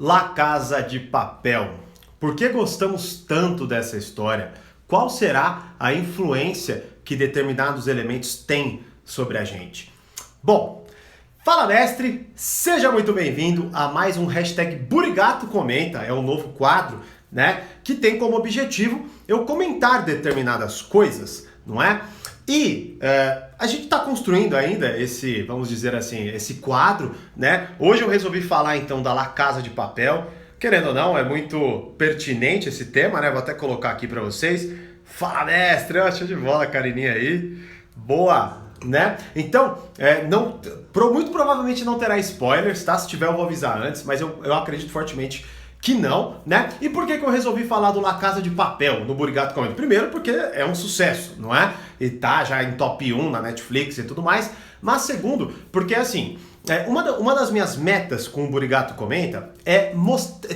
La Casa de Papel. Por que gostamos tanto dessa história? Qual será a influência que determinados elementos têm sobre a gente? Bom, fala mestre, seja muito bem-vindo a mais um hashtag Burigato Comenta, é um novo quadro, né, que tem como objetivo eu comentar determinadas coisas, não é? E a gente está construindo ainda esse, vamos dizer assim, esse quadro, né? Hoje eu resolvi falar então da La Casa de Papel. Querendo ou não, é muito pertinente esse tema, né? Vou até colocar aqui para vocês. Fala, mestre! Show de bola, Carininha aí. Boa, né? Então, muito provavelmente não terá spoilers, tá? Se tiver eu vou avisar antes, mas eu acredito fortemente que não, né? E por que eu resolvi falar do La Casa de Papel no Burigato Comenta? Primeiro porque é um sucesso, não é? E tá já em top 1 na Netflix e tudo mais. Mas segundo, porque assim, uma das minhas metas com o Burigato Comenta é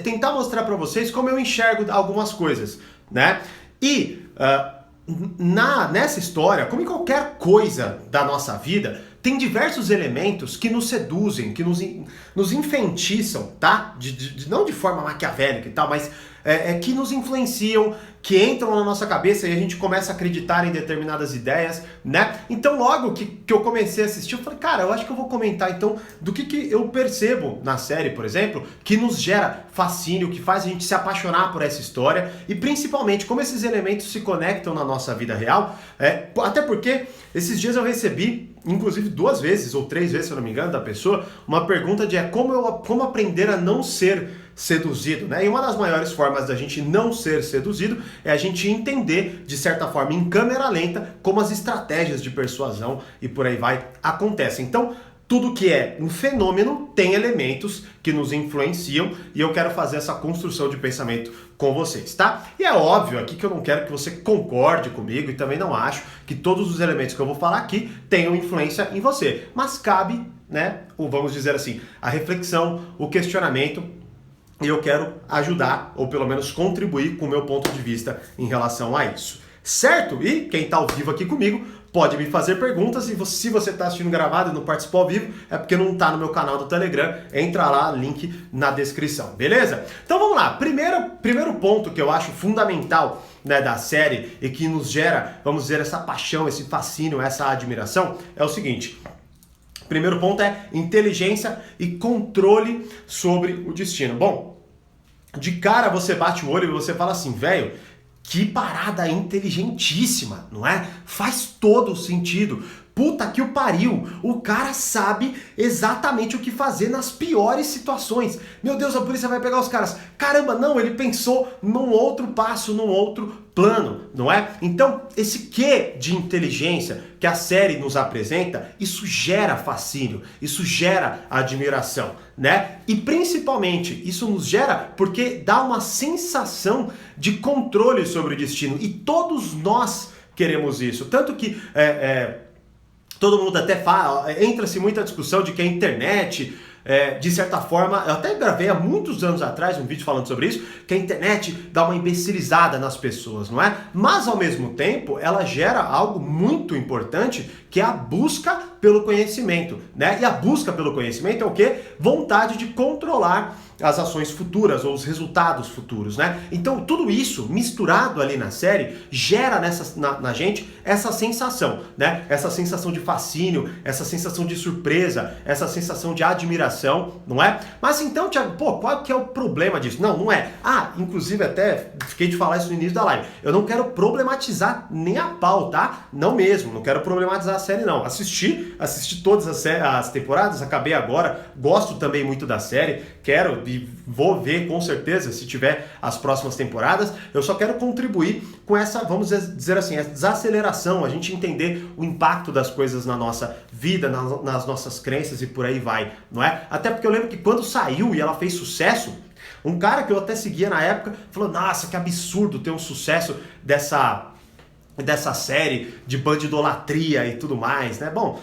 tentar mostrar para vocês como eu enxergo algumas coisas, né? E nessa história, como em qualquer coisa da nossa vida, tem diversos elementos que nos seduzem, que nos enfeitiçam, tá? Não de forma maquiavélica e tal, mas que nos influenciam, que entram na nossa cabeça e a gente começa a acreditar em determinadas ideias, né? Então logo que eu comecei a assistir, eu falei, cara, eu acho que eu vou comentar então do que eu percebo na série, por exemplo, que nos gera fascínio, que faz a gente se apaixonar por essa história e principalmente como esses elementos se conectam na nossa vida real, até porque esses dias eu recebi, inclusive 2 vezes ou 3 vezes, se eu não me engano, da pessoa, uma pergunta de como aprender a não ser seduzido, né? E uma das maiores formas da gente não ser seduzido é a gente entender, de certa forma, em câmera lenta, como as estratégias de persuasão e por aí vai acontecem. Então, tudo que é um fenômeno tem elementos que nos influenciam e eu quero fazer essa construção de pensamento com vocês, tá? E é óbvio aqui que eu não quero que você concorde comigo e também não acho que todos os elementos que eu vou falar aqui tenham influência em você, mas cabe, né, vamos dizer assim, a reflexão, o questionamento. E eu quero ajudar, ou pelo menos contribuir com o meu ponto de vista em relação a isso. Certo? E quem está ao vivo aqui comigo pode me fazer perguntas. E se você está assistindo gravado e não participou ao vivo, é porque não está no meu canal do Telegram. Entra lá, link na descrição. Beleza? Então vamos lá. Primeiro ponto que eu acho fundamental, né, da série e que nos gera, vamos dizer, essa paixão, esse fascínio, essa admiração, é o seguinte. Primeiro ponto é inteligência e controle sobre o destino. Bom, de cara você bate o olho e você fala assim, velho, que parada inteligentíssima, não é? Faz todo o sentido. Puta que o pariu, o cara sabe exatamente o que fazer nas piores situações. Meu Deus, a polícia vai pegar os caras. Caramba, não, ele pensou num outro passo, num outro plano, não é? Então, esse quê de inteligência que a série nos apresenta, isso gera fascínio, isso gera admiração, né? E principalmente, isso nos gera porque dá uma sensação de controle sobre o destino. E todos nós queremos isso. Tanto que todo mundo até fala, entra-se muita discussão de que a internet, de certa forma, eu até gravei há muitos anos atrás um vídeo falando sobre isso, que a internet dá uma imbecilizada nas pessoas, não é? Mas ao mesmo tempo, ela gera algo muito importante, que é a busca pelo conhecimento, né? E a busca pelo conhecimento é o quê? Vontade de controlar as ações futuras ou os resultados futuros, né? Então tudo isso misturado ali na série gera na gente essa sensação, né? Essa sensação de fascínio, essa sensação de surpresa, essa sensação de admiração, não é? Mas então, Thiago, qual que é o problema disso? Não é. Inclusive até fiquei de falar isso no início da live. Eu não quero problematizar nem a pau, tá? Não mesmo, não quero problematizar a série não. Assisti todas as temporadas, acabei agora, gosto também muito da série, quero e vou ver com certeza se tiver as próximas temporadas. Eu só quero contribuir com essa, vamos dizer assim, essa desaceleração, a gente entender o impacto das coisas na nossa vida, nas nossas crenças e por aí vai, não é? Até porque eu lembro que quando saiu e ela fez sucesso, um cara que eu até seguia na época falou, nossa, que absurdo ter um sucesso dessa série de bandidolatria e tudo mais, né? Bom,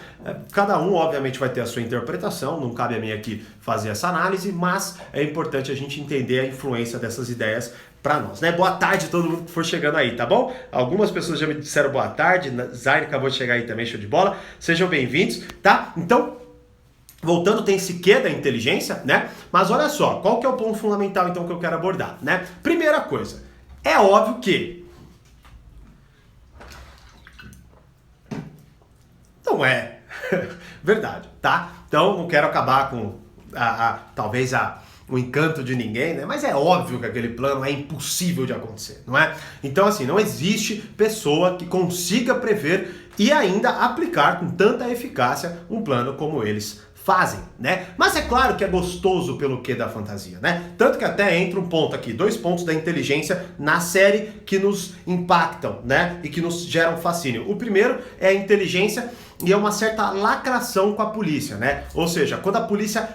cada um obviamente vai ter a sua interpretação, não cabe a mim aqui fazer essa análise, mas é importante a gente entender a influência dessas ideias para nós, né? Boa tarde a todo mundo que for chegando aí, tá bom? Algumas pessoas já me disseram boa tarde, Zaire acabou de chegar aí também, show de bola, sejam bem-vindos, tá? Então, voltando, tem esse quê da inteligência, né? Mas olha só, qual que é o ponto fundamental então que eu quero abordar, né? Primeira coisa, é óbvio que não é verdade, tá? Então não quero acabar com talvez o encanto de ninguém, né? Mas é óbvio que aquele plano é impossível de acontecer, não é? Então assim, não existe pessoa que consiga prever e ainda aplicar com tanta eficácia um plano como eles fazem, né? Mas é claro que é gostoso pelo quê da fantasia, né? Tanto que até entra um ponto aqui, 2 pontos da inteligência na série que nos impactam, né? E que nos geram fascínio. O primeiro é a inteligência e é uma certa lacração com a polícia, né? Ou seja, quando a polícia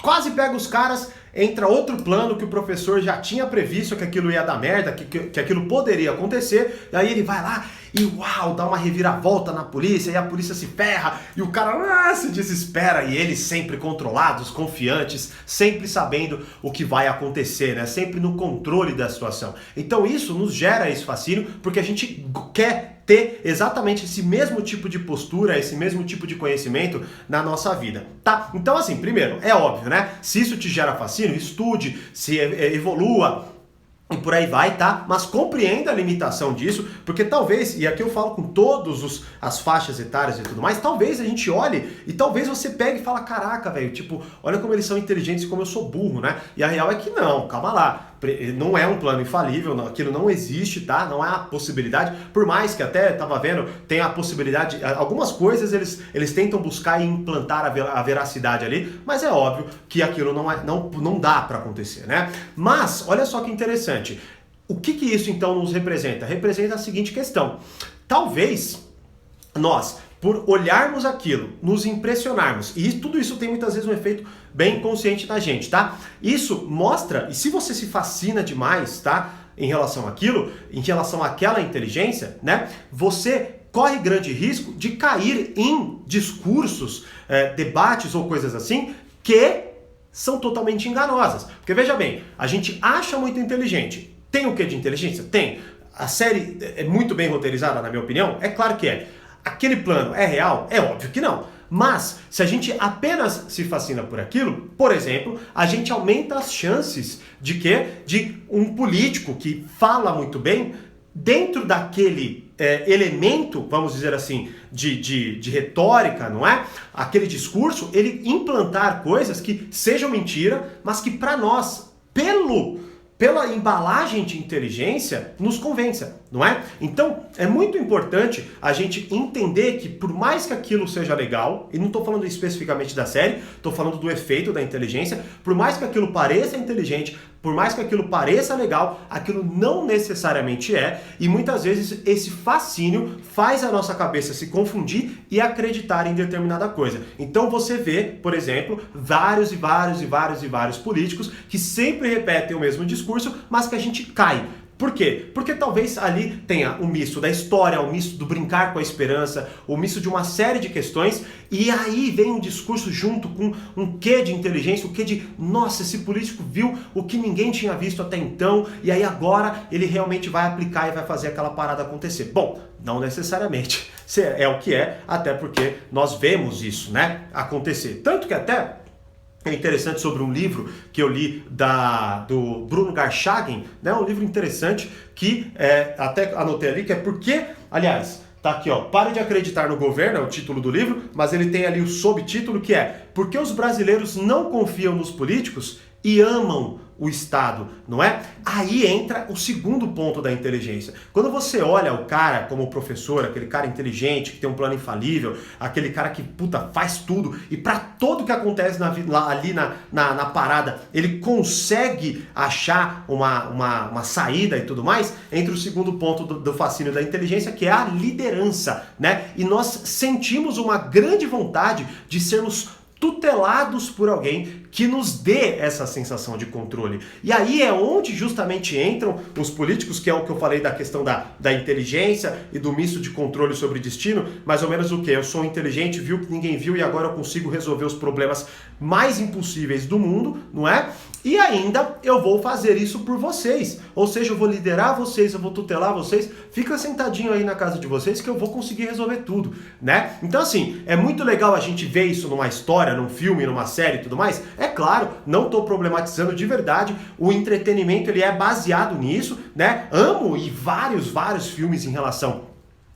quase pega os caras, entra outro plano que o professor já tinha previsto que aquilo ia dar merda, que aquilo poderia acontecer, e aí ele vai lá e uau, dá uma reviravolta na polícia, e a polícia se ferra, e o cara se desespera, e eles sempre controlados, confiantes, sempre sabendo o que vai acontecer, né? Sempre no controle da situação. Então isso nos gera esse fascínio, porque a gente quer ter exatamente esse mesmo tipo de postura, esse mesmo tipo de conhecimento na nossa vida, tá? Então assim, primeiro, é óbvio, né? Se isso te gera fascínio, estude, se evolua, e por aí vai, tá? Mas compreenda a limitação disso, porque talvez, e aqui eu falo com todas as faixas etárias e tudo mais, talvez a gente olhe e talvez você pegue e fala, caraca, velho, tipo, olha como eles são inteligentes e como eu sou burro, né? E a real é que não, calma lá. Não é um plano infalível, não, aquilo não existe, tá? Não há possibilidade, por mais que até tava vendo, tem a possibilidade, algumas coisas eles tentam buscar e implantar a veracidade ali, mas é óbvio que aquilo não dá para acontecer, né? Mas, olha só que interessante, o que isso então nos representa? Representa a seguinte questão, talvez nós, por olharmos aquilo, nos impressionarmos, e tudo isso tem muitas vezes um efeito bem consciente na gente, tá? Isso mostra, e se você se fascina demais, tá? Em relação àquilo, em relação àquela inteligência, né? Você corre grande risco de cair em discursos, debates ou coisas assim, que são totalmente enganosas. Porque veja bem, a gente acha muito inteligente. Tem o que de inteligência? Tem. A série é muito bem roteirizada, na minha opinião? É claro que é. Aquele plano é real? É óbvio que não. Mas, se a gente apenas se fascina por aquilo, por exemplo, a gente aumenta as chances de quê? De um político que fala muito bem, dentro daquele elemento, vamos dizer assim, de retórica, não é? Aquele discurso, ele implantar coisas que sejam mentira, mas que para nós, pela embalagem de inteligência, nos convença, não é? Então, é muito importante a gente entender que por mais que aquilo seja legal, e não estou falando especificamente da série, estou falando do efeito da inteligência, por mais que aquilo pareça inteligente, por mais que aquilo pareça legal, aquilo não necessariamente é, e muitas vezes esse fascínio faz a nossa cabeça se confundir e acreditar em determinada coisa. Então você vê, por exemplo, vários políticos que sempre repetem o mesmo discurso, mas que a gente cai. Por quê? Porque talvez ali tenha o misto da história, o misto do brincar com a esperança, o misto de uma série de questões, e aí vem um discurso junto com um quê de inteligência, o quê de, nossa, esse político viu o que ninguém tinha visto até então, e aí agora ele realmente vai aplicar e vai fazer aquela parada acontecer. Bom, não necessariamente é o que é, até porque nós vemos isso, né, acontecer. Tanto que até é interessante sobre um livro que eu li do Bruno Garchagen, né? Um livro interessante que até anotei ali, que é porque, aliás, tá aqui, ó, Pare de Acreditar no Governo, é o título do livro, mas ele tem ali o subtítulo que é Por que os brasileiros não confiam nos políticos e amam o Estado, não é? Aí entra o segundo ponto da inteligência. Quando você olha o cara como professor, aquele cara inteligente, que tem um plano infalível, aquele cara que, puta, faz tudo, e para tudo que acontece ali na parada, ele consegue achar uma saída e tudo mais, entra o segundo ponto do fascínio da inteligência, que é a liderança, né? E nós sentimos uma grande vontade de sermos tutelados por alguém que nos dê essa sensação de controle. E aí é onde justamente entram os políticos, que é o que eu falei da questão da inteligência e do misto de controle sobre destino, mais ou menos o que? Eu sou inteligente, viu que ninguém viu e agora eu consigo resolver os problemas mais impossíveis do mundo, não é? E ainda eu vou fazer isso por vocês. Ou seja, eu vou liderar vocês, eu vou tutelar vocês. Fica sentadinho aí na casa de vocês que eu vou conseguir resolver tudo, né? Então assim, é muito legal a gente ver isso numa história, num filme, numa série e tudo mais. É claro, não estou problematizando de verdade. O entretenimento ele é baseado nisso, né? Amo e vários filmes em relação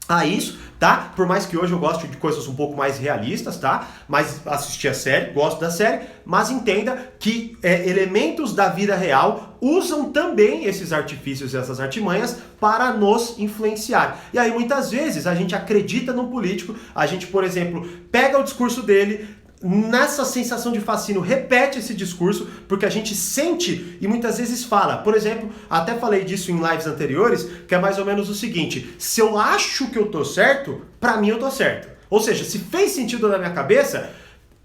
a isso, tá? Por mais que hoje eu goste de coisas um pouco mais realistas, tá? Mas assisti a série, gosto da série, mas entenda que elementos da vida real usam também esses artifícios e essas artimanhas para nos influenciar. E aí muitas vezes a gente acredita no político, a gente, por exemplo, pega o discurso dele, nessa sensação de fascínio, repete esse discurso, porque a gente sente e muitas vezes fala. Por exemplo, até falei disso em lives anteriores, que é mais ou menos o seguinte: se eu acho que eu tô certo, pra mim eu tô certo. Ou seja, se fez sentido na minha cabeça,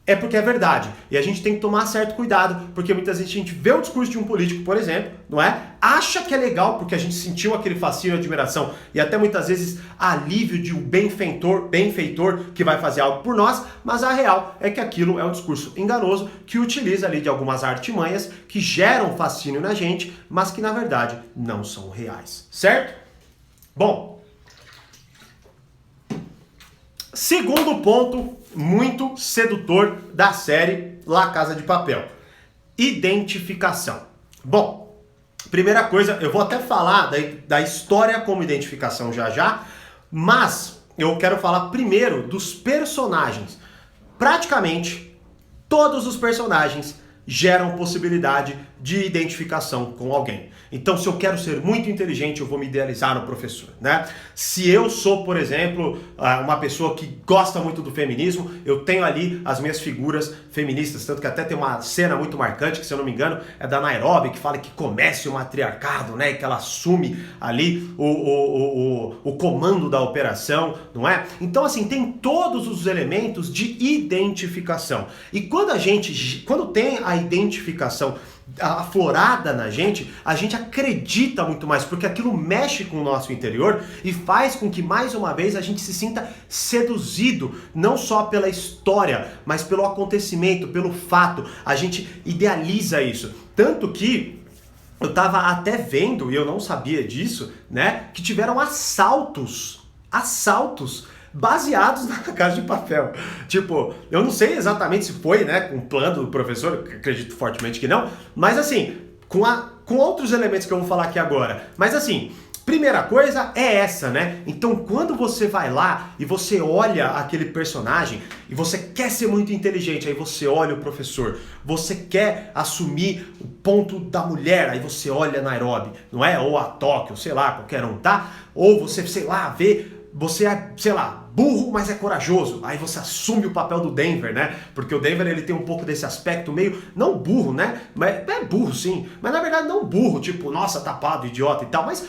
é porque é verdade. E a gente tem que tomar certo cuidado, porque muitas vezes a gente vê o discurso de um político, por exemplo, não é? Acha que é legal porque a gente sentiu aquele fascínio, admiração e até muitas vezes alívio de um benfeitor que vai fazer algo por nós, mas a real é que aquilo é um discurso enganoso que utiliza ali de algumas artimanhas que geram fascínio na gente, mas que na verdade não são reais, certo? Bom, segundo ponto muito sedutor da série La Casa de Papel: identificação. Bom, primeira coisa, eu vou até falar da história como identificação já, mas eu quero falar primeiro dos personagens. Praticamente todos os personagens geram possibilidade de identificação com alguém. Então, se eu quero ser muito inteligente, eu vou me idealizar no professor, né? Se eu sou, por exemplo, uma pessoa que gosta muito do feminismo, eu tenho ali as minhas figuras feministas, tanto que até tem uma cena muito marcante, que se eu não me engano, é da Nairobi, que fala que comece o matriarcado, né? E que ela assume ali o comando da operação, não é? Então, assim, tem todos os elementos de identificação. E quando tem a identificação aflorada na gente, a gente acredita muito mais, porque aquilo mexe com o nosso interior e faz com que, mais uma vez, a gente se sinta seduzido, não só pela história, mas pelo acontecimento, pelo fato. A gente idealiza isso. Tanto que eu estava até vendo, e eu não sabia disso, né, que tiveram assaltos baseados na Casa de Papel. Tipo, eu não sei exatamente se foi, né, com o plano do professor, acredito fortemente que não, mas assim, com outros elementos que eu vou falar aqui agora. Mas assim, primeira coisa é essa, né? Então, quando você vai lá e você olha aquele personagem e você quer ser muito inteligente, aí você olha o professor. Você quer assumir o ponto da mulher, aí você olha Nairobi, não é? Ou a Tóquio, sei lá, qualquer um, tá? Ou você, sei lá, vê... Você é, sei lá, burro, mas é corajoso. Aí você assume o papel do Denver, né? Porque o Denver, ele tem um pouco desse aspecto meio, não burro, né? Mas é burro, sim. Mas na verdade não burro, tipo, nossa, tapado, idiota e tal. Mas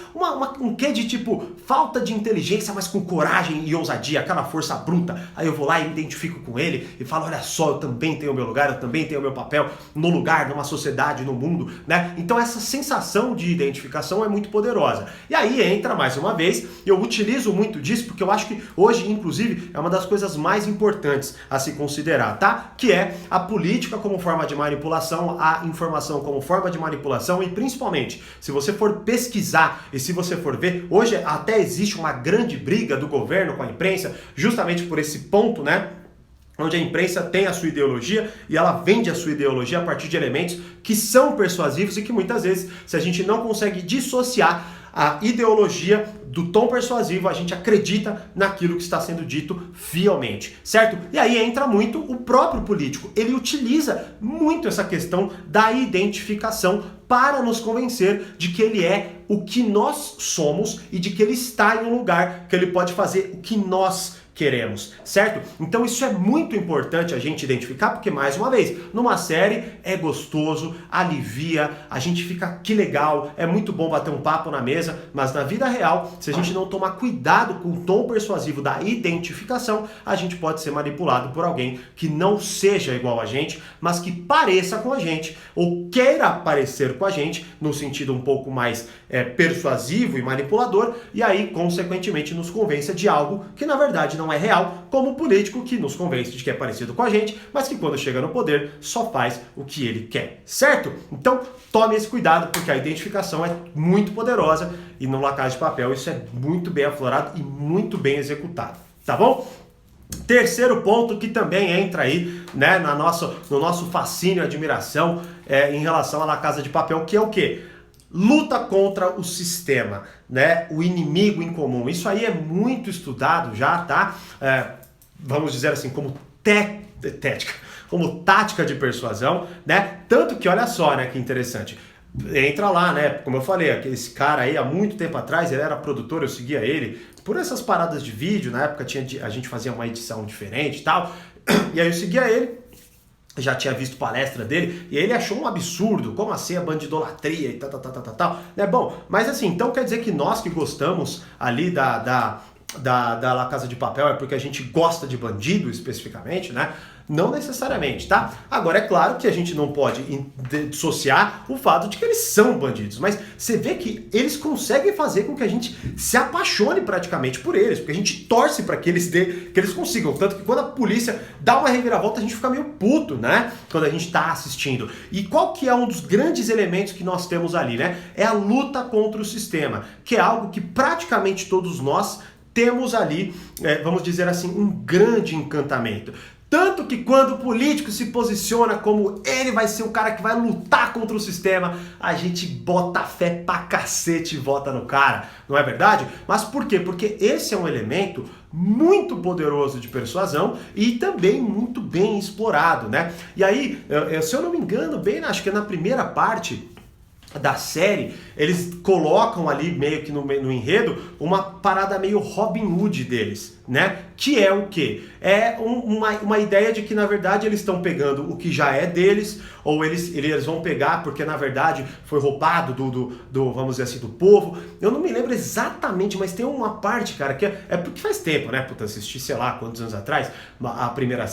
um quê de tipo, falta de inteligência, mas com coragem e ousadia, aquela força bruta. Aí eu vou lá e me identifico com ele e falo, olha só, eu também tenho o meu lugar, eu também tenho o meu papel no lugar, numa sociedade, no mundo, né? Então essa sensação de identificação é muito poderosa. E aí entra, mais uma vez, eu utilizo muito disso porque eu acho que hoje, inclusive, é uma das coisas mais importantes a se considerar, tá? Que é a política como forma de manipulação, a informação como forma de manipulação e principalmente, se você for pesquisar e se você for ver, hoje até existe uma grande briga do governo com a imprensa, justamente por esse ponto, né? Onde a imprensa tem a sua ideologia e ela vende a sua ideologia a partir de elementos que são persuasivos e que muitas vezes, se a gente não consegue dissociar a ideologia do tom persuasivo, a gente acredita naquilo que está sendo dito fielmente, certo? E aí entra muito o próprio político. Ele utiliza muito essa questão da identificação para nos convencer de que ele é o que nós somos e de que ele está em um lugar que ele pode fazer o que nós queremos, certo? Então isso é muito importante a gente identificar, porque mais uma vez, numa série é gostoso, alivia, a gente fica que legal, é muito bom bater um papo na mesa, mas na vida real, se a gente não tomar cuidado com o tom persuasivo da identificação, a gente pode ser manipulado por alguém que não seja igual a gente, mas que pareça com a gente, ou queira parecer com a gente, no sentido um pouco mais persuasivo e manipulador, e aí, consequentemente, nos convença de algo que na verdade não é real, como o político que nos convence de que é parecido com a gente, mas que quando chega no poder só faz o que ele quer, certo? Então tome esse cuidado, porque a identificação é muito poderosa e no La Casa de Papel isso é muito bem aflorado e muito bem executado, tá bom? Terceiro ponto que também entra aí, né, no nosso fascínio e admiração em relação à La Casa de Papel, que é o quê? Luta contra o sistema, né? O inimigo em comum. Isso aí é muito estudado já, tá? Vamos dizer assim, como tática de persuasão, né? Tanto que, olha só, né, que interessante. Entra lá, né? Como eu falei, esse cara aí, há muito tempo atrás, ele era produtor, eu seguia ele. Por essas paradas de vídeo, na época a gente fazia uma edição diferente e tal. E aí eu seguia ele. Já tinha visto palestra dele e ele achou um absurdo, como assim a bandidolatria e tal, né? Bom, mas assim, então quer dizer que nós que gostamos ali da La Casa de Papel é porque a gente gosta de bandido especificamente, né? Não necessariamente, tá? Agora, é claro que a gente não pode dissociar o fato de que eles são bandidos, mas você vê que eles conseguem fazer com que a gente se apaixone praticamente por eles, porque a gente torce para que eles consigam, tanto que quando a polícia dá uma reviravolta, a gente fica meio puto, né? Quando a gente tá assistindo. E qual que é um dos grandes elementos que nós temos ali, né? É a luta contra o sistema, que é algo que praticamente todos nós temos ali, vamos dizer assim, um grande encantamento. Tanto que quando o político se posiciona como ele vai ser o cara que vai lutar contra o sistema, a gente bota fé pra cacete e vota no cara, não é verdade? Mas por quê? Porque esse é um elemento muito poderoso de persuasão e também muito bem explorado, né? E aí, se eu não me engano, acho que é na primeira parte da série, eles colocam ali meio que no enredo uma parada meio Robin Hood deles, né? Que é o quê? É uma ideia de que na verdade eles estão pegando o que já é deles, ou eles vão pegar porque na verdade foi roubado vamos dizer assim, do povo. Eu não me lembro exatamente, mas tem uma parte, cara, que é porque faz tempo, né? Puta, assisti sei lá quantos anos atrás a primeira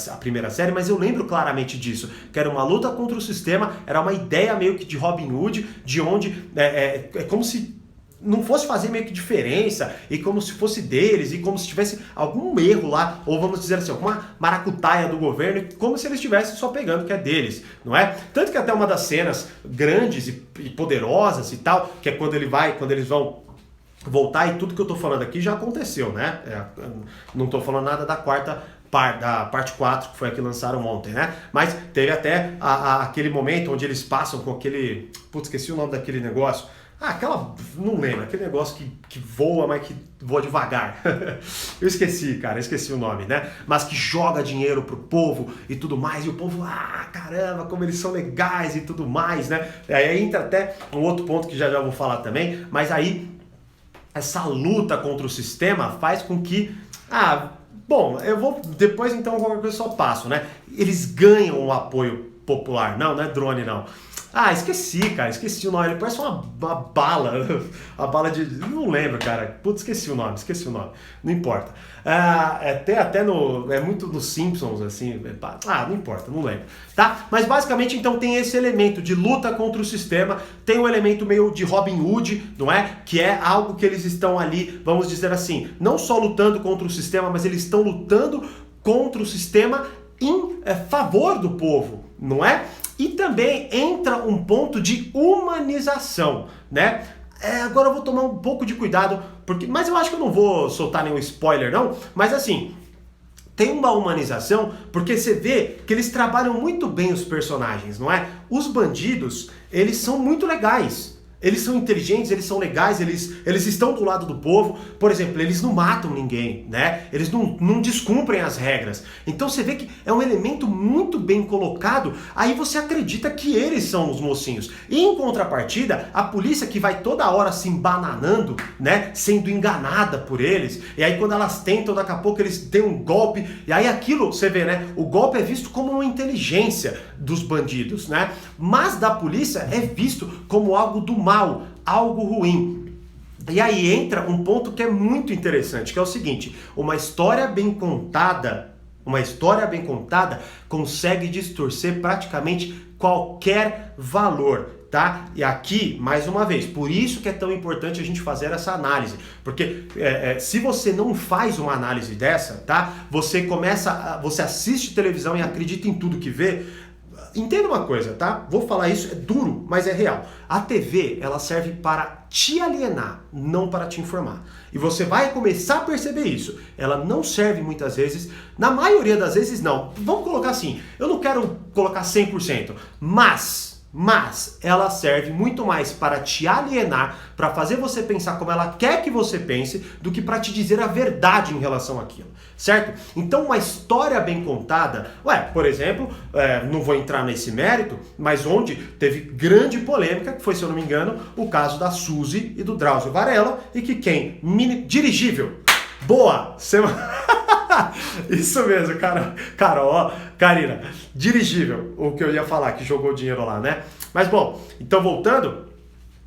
série, mas eu lembro claramente disso, que era uma luta contra o sistema, era uma ideia meio que de Robin Hood, de onde é como se não fosse fazer meio que diferença, e como se fosse deles, e como se tivesse algum erro lá, ou vamos dizer assim, alguma maracutaia do governo, como se eles estivessem só pegando o que é deles, não é? Tanto que até uma das cenas grandes e poderosas e tal, que é quando eles vão voltar, e tudo que eu tô falando aqui já aconteceu, né? Não tô falando nada da da parte 4, que foi a que lançaram ontem, né? Mas teve até aquele momento onde eles passam com aquele... Putz, esqueci o nome daquele negócio. Não lembro, aquele negócio que voa, mas que voa devagar. Eu esqueci o nome, né? Mas que joga dinheiro pro povo e tudo mais, e o povo, caramba, como eles são legais e tudo mais, né? Aí entra até um outro ponto que já vou falar também, mas aí essa luta contra o sistema faz com que... Bom, eu vou... Depois então qualquer coisa eu só passo, né? Eles ganham o apoio popular. Não é drone, não. Esqueci o nome. Ele parece uma bala. A bala de... Não lembro, cara. Putz, esqueci o nome. Não importa. Até no... É muito nos Simpsons, assim. Não importa, não lembro. Tá? Mas basicamente, então, tem esse elemento de luta contra o sistema. Tem um elemento meio de Robin Hood, não é? Que é algo que eles estão ali, vamos dizer assim, não só lutando contra o sistema, mas eles estão lutando contra o sistema em favor do povo, não é? E também entra um ponto de humanização, né? Agora eu vou tomar um pouco de cuidado, mas eu acho que eu não vou soltar nenhum spoiler não, mas assim, tem uma humanização, porque você vê que eles trabalham muito bem os personagens, não é? Os bandidos, eles são muito legais. Eles são inteligentes, eles são legais, eles estão do lado do povo. Por exemplo, eles não matam ninguém, né? Eles não descumprem as regras. Então você vê que é um elemento muito bem colocado. Aí você acredita que eles são os mocinhos. E em contrapartida, a polícia que vai toda hora se embananando, né? Sendo enganada por eles. E aí quando elas tentam, daqui a pouco eles dão um golpe. E aí aquilo, você vê, né? O golpe é visto como uma inteligência dos bandidos, né? Mas da polícia é visto como algo do mal, algo ruim. E aí entra um ponto que é muito interessante, que é o seguinte: uma história bem contada Uma história bem contada consegue distorcer praticamente qualquer valor, tá? E aqui, mais uma vez, por isso que é tão importante a gente fazer essa análise, porque se você não faz uma análise dessa, tá? Você assiste televisão e acredita em tudo que vê. Entenda uma coisa, tá? Vou falar isso, é duro, mas é real. A TV, ela serve para te alienar, não para te informar. E você vai começar a perceber isso. Ela não serve muitas vezes, na maioria das vezes não. Vamos colocar assim, eu não quero colocar 100%, mas ela serve muito mais para te alienar, para fazer você pensar como ela quer que você pense, do que para te dizer a verdade em relação àquilo, certo? Então uma história bem contada, por exemplo, não vou entrar nesse mérito, mas onde teve grande polêmica, que foi, se eu não me engano, o caso da Suzy e do Drauzio Varela, e que dirigível, boa, isso mesmo, Karina, dirigível, o que eu ia falar, que jogou dinheiro lá, né? Mas bom, então voltando,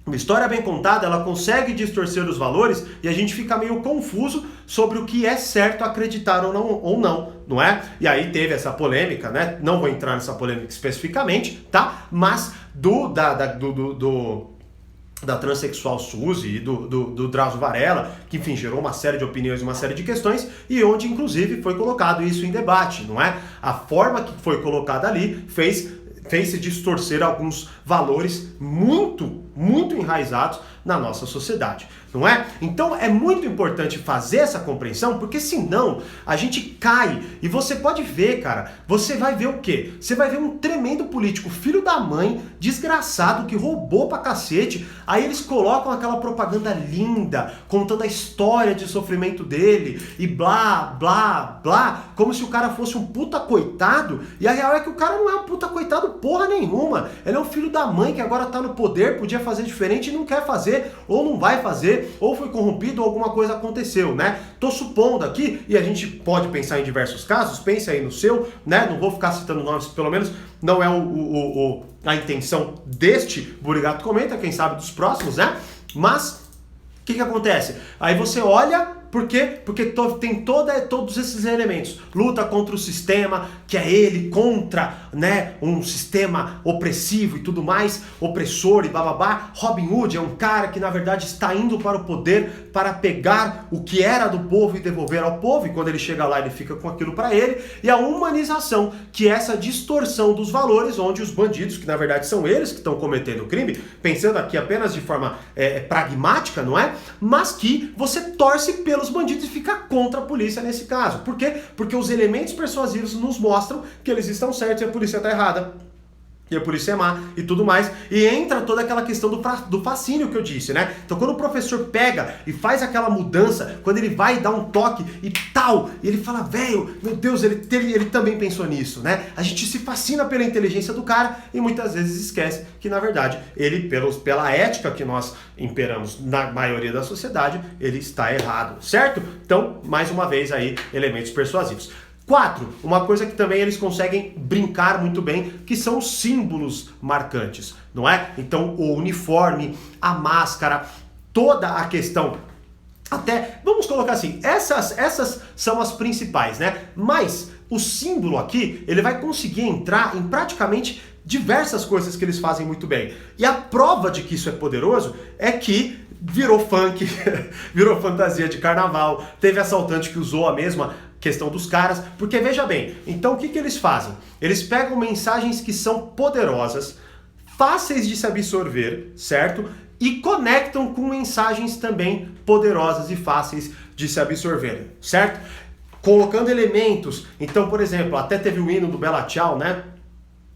uma história bem contada, ela consegue distorcer os valores e a gente fica meio confuso sobre o que é certo acreditar ou não, não é? E aí teve essa polêmica, né? Não vou entrar nessa polêmica especificamente, tá? Mas da transexual Suzy e do Drauzio Varela, que enfim gerou uma série de opiniões e uma série de questões, e onde inclusive foi colocado isso em debate, não é? A forma que foi colocada ali fez-se distorcer alguns valores muito enraizados na nossa sociedade, não é? Então é muito importante fazer essa compreensão, porque senão a gente cai, e você pode ver, cara, você vai ver o quê? Você vai ver um tremendo político, filho da mãe, desgraçado, que roubou pra cacete, aí eles colocam aquela propaganda linda, contando a história de sofrimento dele, e blá, blá, blá, como se o cara fosse um puta coitado, e a real é que o cara não é um puta coitado porra nenhuma, ele é um filho da mãe que agora tá no poder, podia fazer diferente e não quer fazer, ou não vai fazer, ou foi corrompido, ou alguma coisa aconteceu, né? Tô supondo aqui, e a gente pode pensar em diversos casos, pense aí no seu, né? Não vou ficar citando nomes, pelo menos não é a intenção deste Burigato Comenta, quem sabe dos próximos, né? Mas, o que acontece? Aí você olha... Por quê? Porque tem todos esses elementos. Luta contra o sistema, que é ele contra, né, um sistema opressivo e tudo mais, opressor e bababá. Robin Hood é um cara que na verdade está indo para o poder para pegar o que era do povo e devolver ao povo, e quando ele chega lá ele fica com aquilo para ele. E a humanização, que é essa distorção dos valores, onde os bandidos, que na verdade são eles que estão cometendo o crime, pensando aqui apenas de forma pragmática, não é? Mas que você torce pelos bandidos e fica contra a polícia nesse caso. Por quê? Porque os elementos persuasivos nos mostram que eles estão certos e a polícia está errada. E a polícia é má e tudo mais. E entra toda aquela questão do fascínio que eu disse, né? Então quando o professor pega e faz aquela mudança, quando ele vai dar um toque e tal, e ele fala, velho, meu Deus, ele também pensou nisso, né? A gente se fascina pela inteligência do cara e muitas vezes esquece que, na verdade, ele, pela ética que nós imperamos na maioria da sociedade, ele está errado, certo? Então, mais uma vez aí, elementos persuasivos. 4, uma coisa que também eles conseguem brincar muito bem, que são os símbolos marcantes, não é? Então o uniforme, a máscara, toda a questão, até, vamos colocar assim, essas são as principais, né? Mas o símbolo aqui, ele vai conseguir entrar em praticamente diversas coisas que eles fazem muito bem. E a prova de que isso é poderoso é que virou funk, virou fantasia de carnaval, teve assaltante que usou a mesma questão dos caras, porque veja bem, então o que eles fazem? Eles pegam mensagens que são poderosas, fáceis de se absorver, certo? E conectam com mensagens também poderosas e fáceis de se absorverem, certo? Colocando elementos, então, por exemplo, até teve o hino do Bella Ciao, né?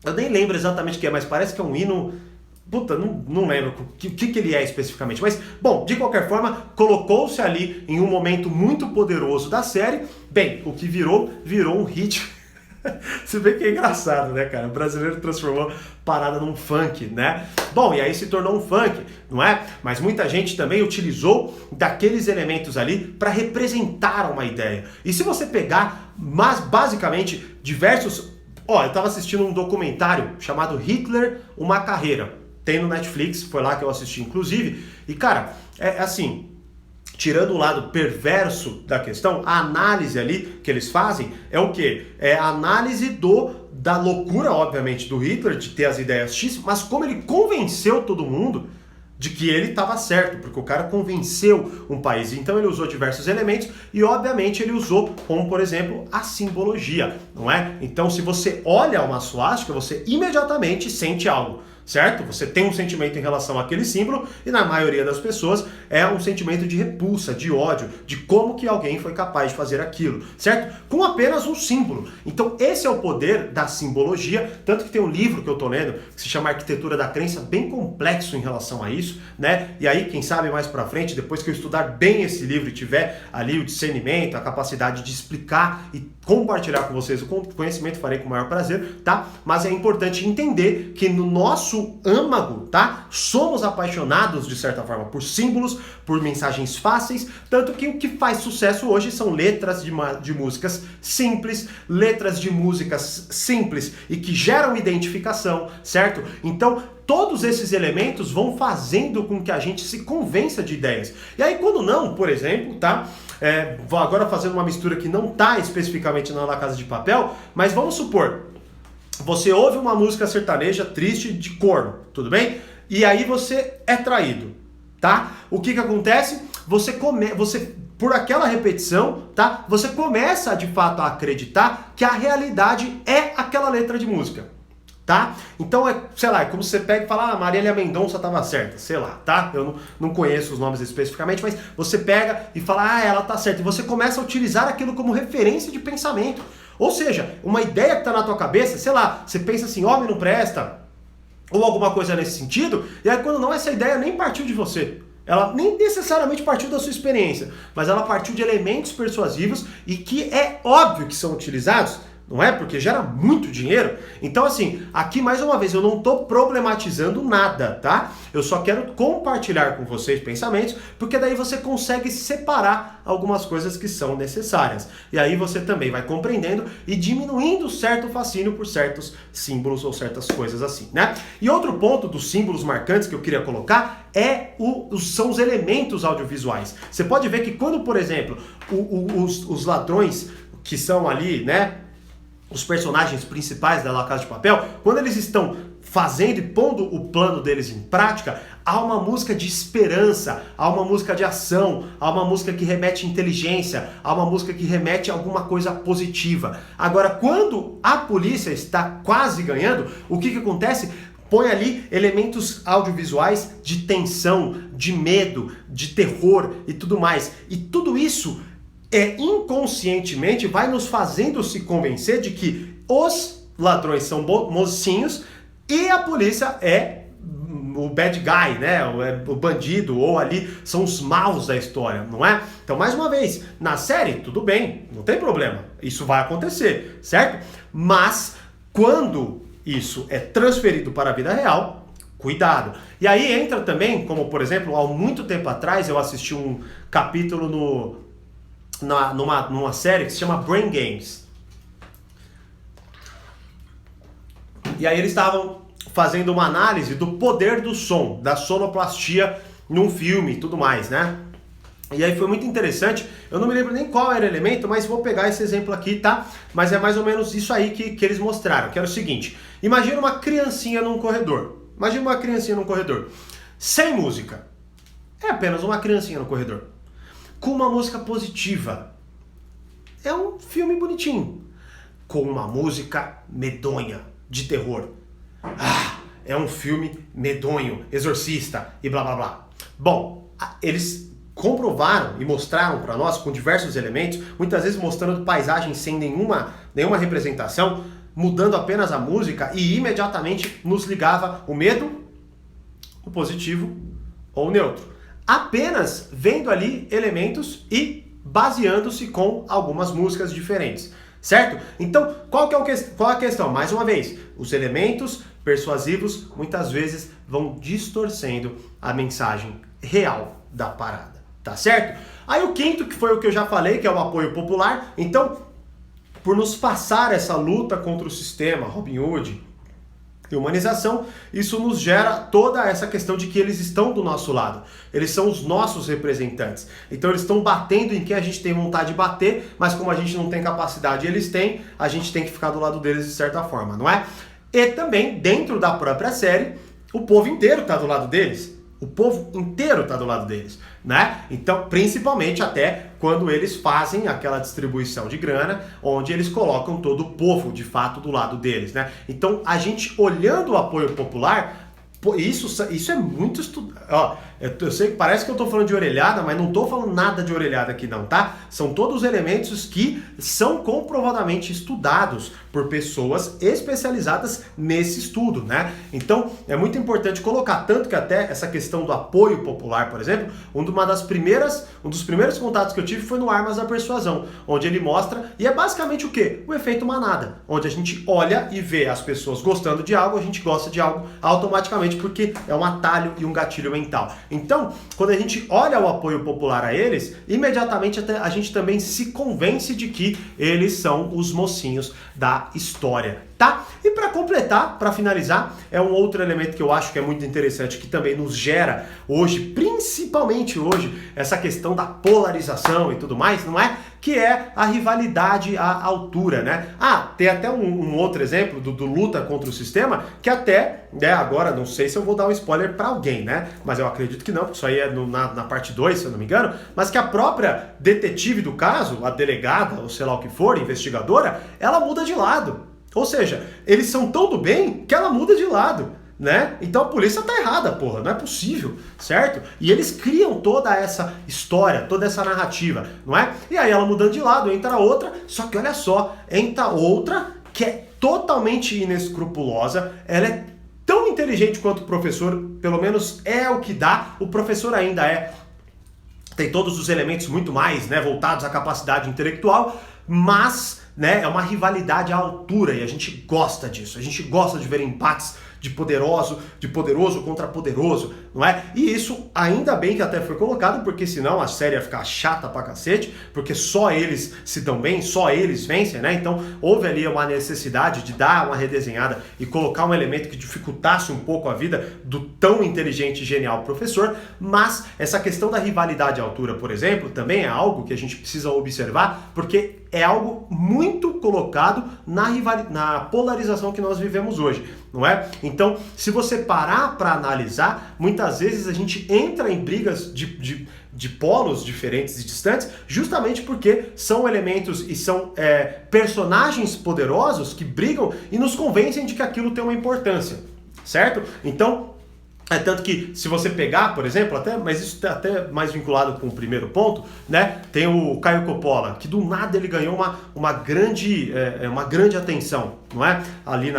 Eu nem lembro exatamente o que é, mas parece que é um hino... Puta, não lembro o que ele é especificamente, mas, bom, de qualquer forma, colocou-se ali em um momento muito poderoso da série. Bem, o que virou um hit. Se bem que é engraçado, né, cara? O brasileiro transformou parada num funk, né? Bom, e aí se tornou um funk, não é? Mas muita gente também utilizou daqueles elementos ali para representar uma ideia. E se você pegar, mas basicamente, diversos... Ó, eu tava assistindo um documentário chamado Hitler, Uma Carreira. Tem no Netflix, foi lá que eu assisti inclusive. E cara, é assim, tirando o lado perverso da questão, a análise ali que eles fazem é o quê? É a análise da loucura, obviamente, do Hitler, de ter as ideias X, mas como ele convenceu todo mundo de que ele estava certo, porque o cara convenceu um país. Então ele usou diversos elementos e, obviamente, ele usou, como, por exemplo, a simbologia, não é? Então, se você olha uma suástica, você imediatamente sente algo, certo? Você tem um sentimento em relação àquele símbolo e, na maioria das pessoas, é um sentimento de repulsa, de ódio, de como que alguém foi capaz de fazer aquilo, certo? Com apenas um símbolo. Então, esse é o poder da simbologia, tanto que tem um livro que eu tô lendo, que se chama Arquitetura da Crença, bem complexo em relação a isso, né? E aí, quem sabe mais pra frente, depois que eu estudar bem esse livro e tiver ali o discernimento, a capacidade de explicar e compartilhar com vocês o conhecimento, farei com o maior prazer, tá? Mas é importante entender que no nosso âmago, tá? Somos apaixonados, de certa forma, por símbolos, por mensagens fáceis, tanto que o que faz sucesso hoje são letras de músicas simples, letras de músicas simples e que geram identificação, certo? Então, todos esses elementos vão fazendo com que a gente se convença de ideias. E aí, quando não, por exemplo, tá? Vou agora fazendo uma mistura que não está especificamente na La Casa de Papel, mas vamos supor, você ouve uma música sertaneja triste de corno, tudo bem? E aí você é traído, tá? O que acontece? Você por aquela repetição, tá? Você começa de fato a acreditar que a realidade é aquela letra de música. Tá? Então, sei lá, é como você pega e fala, Marília Mendonça estava certa, sei lá, tá? Eu não conheço os nomes especificamente, mas você pega e fala, ela tá certa, e você começa a utilizar aquilo como referência de pensamento. Ou seja, uma ideia que tá na tua cabeça, sei lá, você pensa assim, homem não presta, ou alguma coisa nesse sentido, e aí quando não, essa ideia nem partiu de você. Ela nem necessariamente partiu da sua experiência, mas ela partiu de elementos persuasivos e que é óbvio que são utilizados, não é? Porque gera muito dinheiro. Então, assim, aqui mais uma vez, eu não estou problematizando nada, tá? Eu só quero compartilhar com vocês pensamentos, porque daí você consegue separar algumas coisas que são necessárias. E aí você também vai compreendendo e diminuindo certo fascínio por certos símbolos ou certas coisas assim, né? E outro ponto dos símbolos marcantes que eu queria colocar são os elementos audiovisuais. Você pode ver que quando, por exemplo, os ladrões que são ali, né? Os personagens principais da La Casa de Papel, quando eles estão fazendo e pondo o plano deles em prática, há uma música de esperança, há uma música de ação, há uma música que remete à inteligência, há uma música que remete a alguma coisa positiva. Agora, quando a polícia está quase ganhando, o que acontece? Põe ali elementos audiovisuais de tensão, de medo, de terror e tudo mais. E tudo isso inconscientemente vai nos fazendo se convencer de que os ladrões são mocinhos e a polícia é o bad guy, né? O bandido, ou ali são os maus da história, não é? Então, mais uma vez, na série, tudo bem, não tem problema, isso vai acontecer, certo? Mas, quando isso é transferido para a vida real, cuidado. E aí entra também, como por exemplo, há muito tempo atrás eu assisti um capítulo numa série que se chama Brain Games. E aí eles estavam fazendo uma análise do poder do som, da sonoplastia num filme e tudo mais, né? E aí foi muito interessante, eu não me lembro nem qual era o elemento, mas vou pegar esse exemplo aqui, tá? Mas é mais ou menos isso aí que eles mostraram, que era o seguinte, imagina uma criancinha num corredor, sem música, é apenas uma criancinha no corredor, com uma música positiva, é um filme bonitinho, com uma música medonha, de terror, é um filme medonho, exorcista e blá blá blá. Bom, eles comprovaram e mostraram para nós com diversos elementos, muitas vezes mostrando paisagens sem nenhuma representação, mudando apenas a música e imediatamente nos ligava o medo, o positivo ou o neutro. Apenas vendo ali elementos e baseando-se com algumas músicas diferentes, certo? Então, qual é a questão? Mais uma vez, os elementos persuasivos muitas vezes vão distorcendo a mensagem real da parada, tá certo? Aí o quinto, que foi o que eu já falei, que é o apoio popular. Então, por nos passar essa luta contra o sistema, Robin Hood, e humanização, isso nos gera toda essa questão de que eles estão do nosso lado. Eles são os nossos representantes. Então eles estão batendo em quem a gente tem vontade de bater, mas como a gente não tem capacidade e eles têm, a gente tem que ficar do lado deles de certa forma, não é? E também, dentro da própria série, o povo inteiro está do lado deles. O povo inteiro está do lado deles, né? Então, principalmente até quando eles fazem aquela distribuição de grana, onde eles colocam todo o povo, de fato, do lado deles, né? Então, a gente olhando o apoio popular, isso é muito estudado. Eu sei que parece que eu tô falando de orelhada, mas não tô falando nada de orelhada aqui não, tá? São todos elementos que são comprovadamente estudados por pessoas especializadas nesse estudo, né? Então, é muito importante colocar, tanto que até essa questão do apoio popular, por exemplo, um dos primeiros contatos que eu tive foi no Armas da Persuasão, onde ele mostra, e é basicamente o quê? O efeito manada, onde a gente olha e vê as pessoas gostando de algo, a gente gosta de algo automaticamente, porque é um atalho e um gatilho mental. Então, quando a gente olha o apoio popular a eles, imediatamente a gente também se convence de que eles são os mocinhos da história, tá? E para completar, para finalizar, é um outro elemento que eu acho que é muito interessante, que também nos gera hoje, principalmente hoje, essa questão da polarização e tudo mais, não é? Que é a rivalidade à altura, né? Tem até um outro exemplo do luta contra o sistema, que até, né, agora não sei se eu vou dar um spoiler para alguém, né? Mas eu acredito que não, porque isso aí é na parte 2, se eu não me engano, mas que a própria detetive do caso, a delegada, ou sei lá o que for, investigadora, ela muda de lado. Ou seja, eles são tão do bem que ela muda de lado, né? Então a polícia tá errada, porra, não é possível, certo? E eles criam toda essa história, toda essa narrativa, não é? E aí ela mudando de lado, entra outra, só que olha só, entra outra que é totalmente inescrupulosa, ela é tão inteligente quanto o professor, pelo menos é o que dá, o professor ainda tem todos os elementos muito mais, né, voltados à capacidade intelectual, mas, né, é uma rivalidade à altura e a gente gosta disso, a gente gosta de ver empates de poderoso contra poderoso, não é? E isso ainda bem que até foi colocado, porque senão a série ia ficar chata pra cacete, porque só eles se dão bem, só eles vencem, né? Então houve ali uma necessidade de dar uma redesenhada e colocar um elemento que dificultasse um pouco a vida do tão inteligente e genial professor, mas essa questão da rivalidade à altura, por exemplo, também é algo que a gente precisa observar, porque é algo muito colocado na polarização que nós vivemos hoje, não é? Então, se você parar para analisar, muitas vezes a gente entra em brigas de polos diferentes e distantes, justamente porque são elementos e são personagens poderosos que brigam e nos convencem de que aquilo tem uma importância, certo? Então, tanto que se você pegar, por exemplo, mas isso está até mais vinculado com o primeiro ponto, né? Tem o Caio Coppola, que do nada ele ganhou uma grande atenção, não é? Ali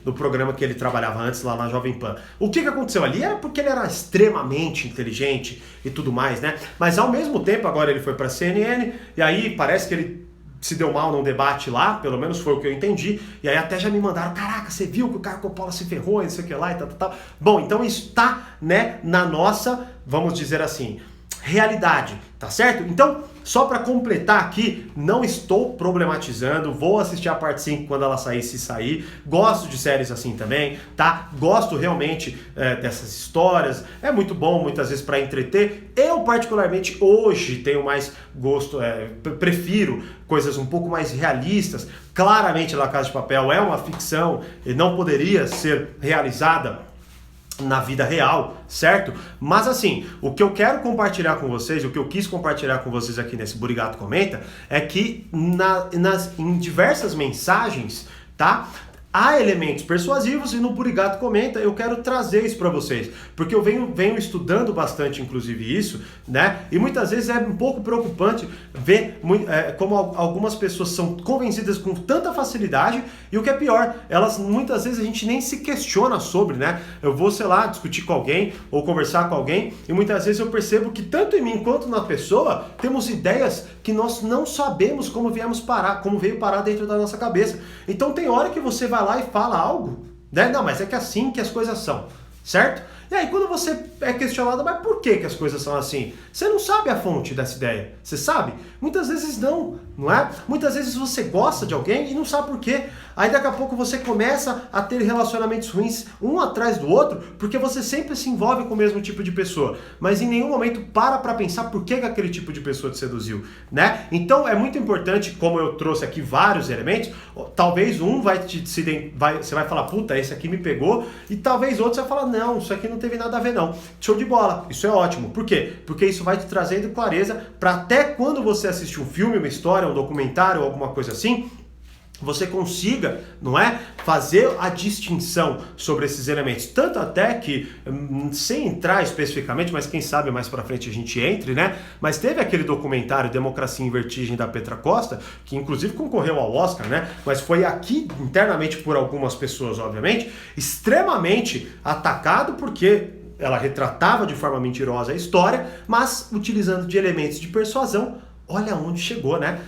no programa que ele trabalhava antes, lá na Jovem Pan. O que aconteceu ali era porque ele era extremamente inteligente e tudo mais, né? Mas ao mesmo tempo, agora ele foi para a CNN, e aí parece que ele se deu mal num debate lá, pelo menos foi o que eu entendi, e aí até já me mandaram, caraca, você viu que o Caio Coppola se ferrou, não sei o que lá e tal. Bom, então isso está, né, na nossa, vamos dizer assim, realidade, tá certo? Então, só para completar aqui, não estou problematizando, vou assistir a parte 5 quando ela sair, se sair, gosto de séries assim também, tá? Gosto realmente dessas histórias, é muito bom muitas vezes para entreter. Eu particularmente hoje tenho mais gosto, prefiro coisas um pouco mais realistas. Claramente La Casa de Papel é uma ficção e não poderia ser realizada na vida real, certo? Mas assim, o que eu quero compartilhar com vocês, o que eu quis compartilhar com vocês aqui nesse Burigato Comenta, é que em diversas mensagens, tá? Há elementos persuasivos e no Burigato Comenta eu quero trazer isso para vocês, porque eu venho estudando bastante, inclusive, isso, né? E muitas vezes é um pouco preocupante ver como algumas pessoas são convencidas com tanta facilidade e o que é pior, elas muitas vezes a gente nem se questiona sobre, né? Eu vou, sei lá, discutir com alguém ou conversar com alguém e muitas vezes eu percebo que tanto em mim quanto na pessoa temos ideias que nós não sabemos como veio parar dentro da nossa cabeça. Então tem hora que você vai lá e fala algo, né? Não, mas é que assim que as coisas são, certo? E aí quando você é questionado, mas por que as coisas são assim? Você não sabe a fonte dessa ideia. Você sabe? Muitas vezes não é? Muitas vezes você gosta de alguém e não sabe por quê. Aí daqui a pouco você começa a ter relacionamentos ruins um atrás do outro, porque você sempre se envolve com o mesmo tipo de pessoa, mas em nenhum momento para pensar por que aquele tipo de pessoa te seduziu, né? Então é muito importante, como eu trouxe aqui vários elementos, talvez um você vai falar, puta, esse aqui me pegou, e talvez outro você vai falar, não, isso aqui não teve nada a ver não. Show de bola, isso é ótimo. Por quê? Porque isso vai te trazendo clareza para até quando você assistir um filme, uma história, um documentário, alguma coisa assim, você consiga, não é, fazer a distinção sobre esses elementos. Tanto até que, sem entrar especificamente, mas quem sabe mais pra frente a gente entre, né? Mas teve aquele documentário Democracia em Vertigem da Petra Costa, que inclusive concorreu ao Oscar, né? Mas foi aqui, internamente por algumas pessoas, obviamente, extremamente atacado porque ela retratava de forma mentirosa a história, mas utilizando de elementos de persuasão, olha onde chegou, né?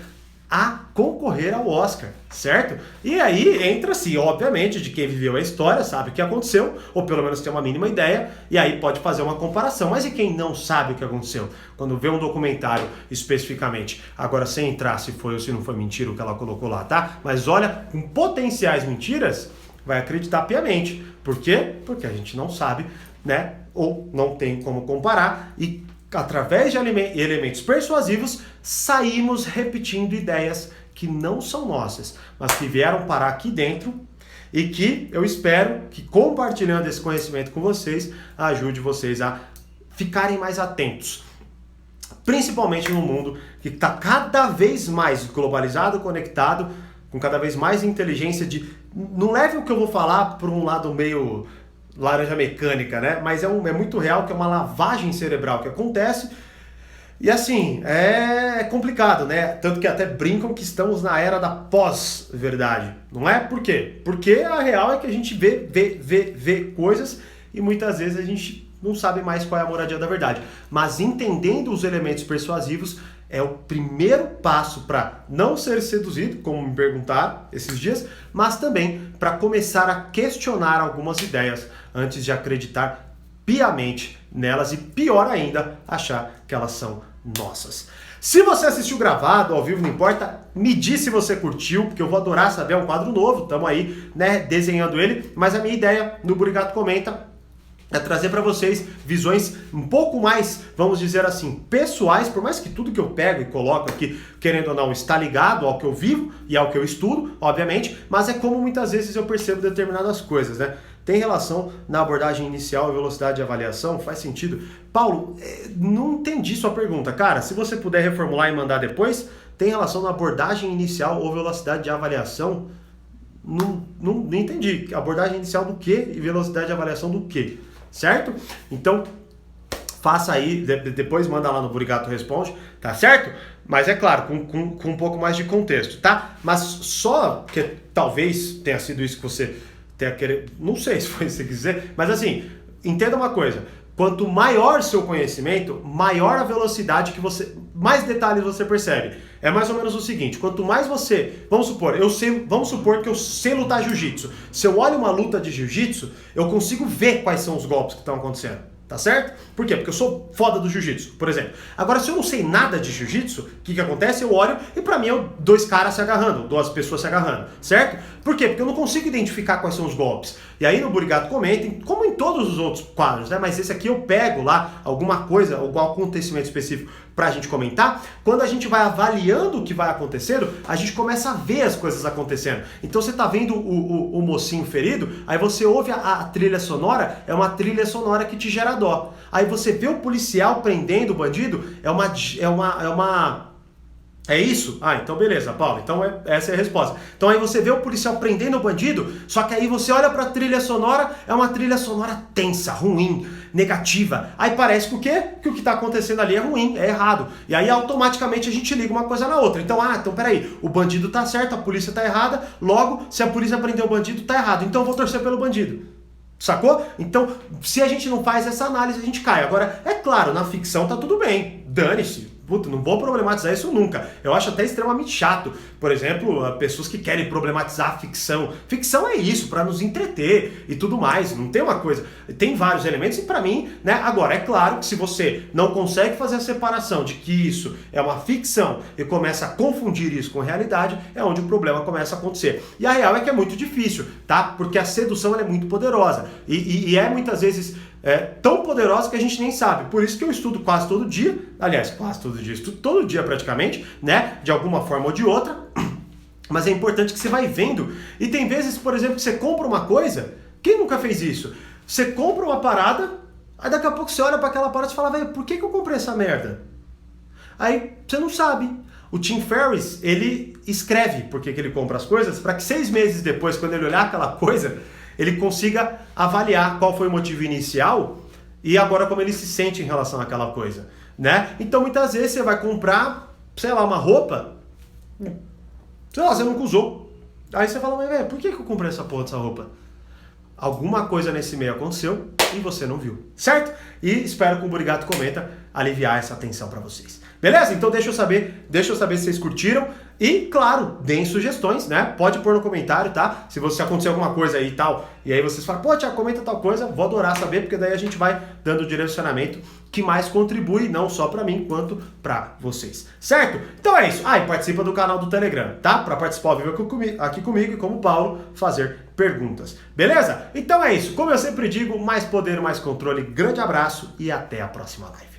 A concorrer ao Oscar, certo? E aí entra-se, obviamente, de quem viveu a história, sabe o que aconteceu, ou pelo menos tem uma mínima ideia, e aí pode fazer uma comparação. Mas e quem não sabe o que aconteceu? Quando vê um documentário especificamente, agora sem entrar se foi ou se não foi mentira o que ela colocou lá, tá? Mas olha, com potenciais mentiras, vai acreditar piamente. Por quê? Porque a gente não sabe, né? Ou não tem como comparar, e através de elementos persuasivos, saímos repetindo ideias que não são nossas, mas que vieram parar aqui dentro e que eu espero que, compartilhando esse conhecimento com vocês, ajude vocês a ficarem mais atentos. Principalmente no mundo que está cada vez mais globalizado, conectado, com cada vez mais inteligência de... Não leve o que eu vou falar por um lado meio... laranja mecânica, né? Mas é muito real, que é uma lavagem cerebral que acontece. E assim, é complicado, né? Tanto que até brincam que estamos na era da pós-verdade, não é? Por quê? Porque a real é que a gente vê coisas e muitas vezes a gente não sabe mais qual é a moradia da verdade. Mas entendendo os elementos persuasivos é o primeiro passo para não ser seduzido, como me perguntaram esses dias, mas também para começar a questionar algumas ideias antes de acreditar piamente nelas e, pior ainda, achar que elas são nossas. Se você assistiu gravado, ao vivo, não importa, me diz se você curtiu, porque eu vou adorar saber, é um quadro novo, estamos aí, né, desenhando ele, mas a minha ideia no Burigato Comenta é trazer para vocês visões um pouco mais, vamos dizer assim, pessoais, por mais que tudo que eu pego e coloco aqui, querendo ou não, está ligado ao que eu vivo e ao que eu estudo, obviamente, mas é como muitas vezes eu percebo determinadas coisas, né? Tem relação na abordagem inicial e velocidade de avaliação? Faz sentido? Paulo, não entendi sua pergunta. Cara, se você puder reformular e mandar depois, tem relação na abordagem inicial ou velocidade de avaliação? Não entendi. Abordagem inicial do quê e velocidade de avaliação do quê? Certo? Então, faça aí, depois manda lá no Burigato Responde, tá certo? Mas é claro, com um pouco mais de contexto, tá? Mas só que talvez tenha sido isso que você tenha querido, não sei se foi isso que você quiser, mas assim, entenda uma coisa, quanto maior seu conhecimento, maior a velocidade que você, mais detalhes você percebe. É mais ou menos o seguinte, quanto mais você, vamos supor que eu sei lutar jiu-jitsu. Se eu olho uma luta de jiu-jitsu, eu consigo ver quais são os golpes que estão acontecendo. Tá certo? Por quê? Porque eu sou foda do jiu-jitsu, por exemplo. Agora, se eu não sei nada de jiu-jitsu, o que acontece? Eu olho e pra mim é dois caras se agarrando, duas pessoas se agarrando, certo? Por quê? Porque eu não consigo identificar quais são os golpes. E aí no Burigato Comenta, como em todos os outros quadros, né? Mas esse aqui eu pego lá alguma coisa, algum acontecimento específico pra gente comentar. Quando a gente vai avaliando o que vai acontecendo, a gente começa a ver as coisas acontecendo. Então você tá vendo o mocinho ferido, aí você ouve a trilha sonora, é uma trilha sonora que te gera dó. Aí você vê o policial prendendo o bandido, é isso? Ah, então beleza, Paulo. Então essa é a resposta. Então aí você vê o policial prendendo o bandido, só que aí você olha pra trilha sonora, é uma trilha sonora tensa, ruim, negativa. Aí parece que o quê? Que o que tá acontecendo ali é ruim, é errado. E aí automaticamente a gente liga uma coisa na outra. Então, peraí, o bandido tá certo, a polícia tá errada, logo, se a polícia prender o bandido, tá errado. Então eu vou torcer pelo bandido. Sacou? Então, se a gente não faz essa análise, a gente cai. Agora, é claro, na ficção tá tudo bem. Dane-se. puta, não vou problematizar isso nunca. Eu acho até extremamente chato. Por exemplo, pessoas que querem problematizar a ficção. Ficção é isso, para nos entreter e tudo mais. Não tem uma coisa. Tem vários elementos e para mim, né? Agora, é claro que se você não consegue fazer a separação de que isso é uma ficção e começa a confundir isso com realidade, é onde o problema começa a acontecer. E a real é que é muito difícil, tá? Porque a sedução ela é muito poderosa. E é muitas vezes tão poderosa que a gente nem sabe. Por isso que eu estudo quase todo dia, aliás, quase todo dia, estudo todo dia praticamente, né? De alguma forma ou de outra. Mas é importante que você vai vendo. E tem vezes, por exemplo, que você compra uma coisa. Quem nunca fez isso? Você compra uma parada, aí daqui a pouco você olha para aquela parada e fala, velho, por que eu comprei essa merda? Aí você não sabe. O Tim Ferriss, ele escreve por que ele compra as coisas, para que 6 meses depois, quando ele olhar aquela coisa, ele consiga avaliar qual foi o motivo inicial e agora como ele se sente em relação àquela coisa, né? Então muitas vezes você vai comprar, sei lá, uma roupa, sei lá, você nunca usou. Aí você fala, mas velho, por que eu comprei essa porra dessa roupa? Alguma coisa nesse meio aconteceu e você não viu, certo? E espero que o Burigato Comenta aliviar essa tensão para vocês. Beleza? Então deixa eu saber se vocês curtiram e, claro, deem sugestões, né? Pode pôr no comentário, tá? Se você acontecer alguma coisa aí e tal, e aí vocês falam, pô, Thiago, comenta tal coisa, vou adorar saber, porque daí a gente vai dando o direcionamento que mais contribui, não só para mim, quanto para vocês, certo? Então é isso. Ah, e participa do canal do Telegram, tá? Para participar ao vivo aqui comigo e como Paulo, fazer perguntas, beleza? Então é isso. Como eu sempre digo, mais poder, mais controle. Grande abraço e até a próxima live.